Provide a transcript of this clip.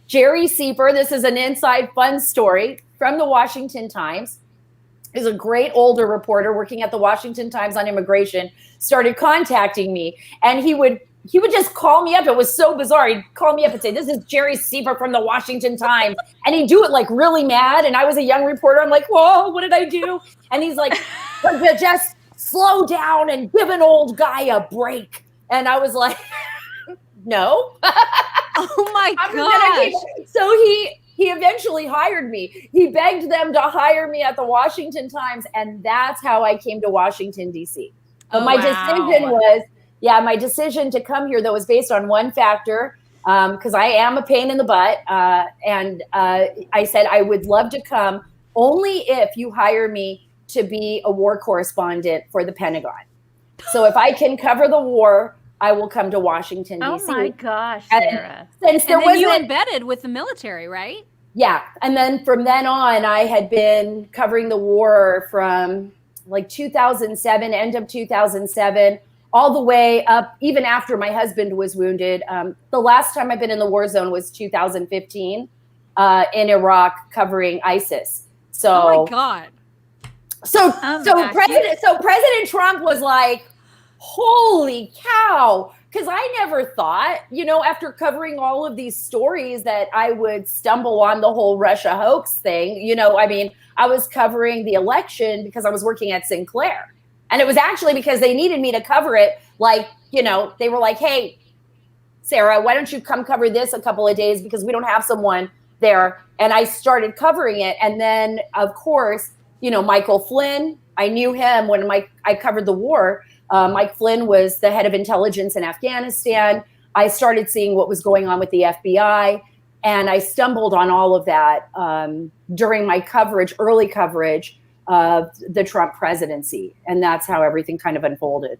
Jerry Sieper, this is an inside fun story from the Washington Times, is a great older reporter working at the Washington Times on immigration, started contacting me, and he would just call me up. It was so bizarre. He'd call me up and say, "This is Jerry Sieper from the Washington Times." And he'd do it like really mad. And I was a young reporter. I'm like, whoa, what did I do? And he's like, just slow down and give an old guy a break. And I was like, no. Oh my gosh. So he eventually hired me. He begged them to hire me at the Washington Times. And that's how I came to Washington, D.C. But my decision to come here, though, was based on one factor, because I am a pain in the butt. And I said, I would love to come only if you hire me to be a war correspondent for the Pentagon. So if I can cover the war, I will come to Washington, D.C. Oh my gosh, Sarah. Since and then you embedded with the military, right? Yeah. And then from then on, I had been covering the war from like 2007, end of 2007, all the way up, even after my husband was wounded. The last time I've been in the war zone was 2015 in Iraq covering ISIS. So, oh my God. So President Trump was like, holy cow. Because I never thought, after covering all of these stories that I would stumble on the whole Russia hoax thing. I was covering the election because I was working at Sinclair. And it was actually because they needed me to cover it. They were like, hey, Sarah, why don't you come cover this a couple of days because we don't have someone there. And I started covering it. And then, of course, Michael Flynn, I knew him when I covered the war. Mike Flynn was the head of intelligence in Afghanistan. I started seeing what was going on with the FBI. And I stumbled on all of that during my early coverage of the Trump presidency. And that's how everything kind of unfolded.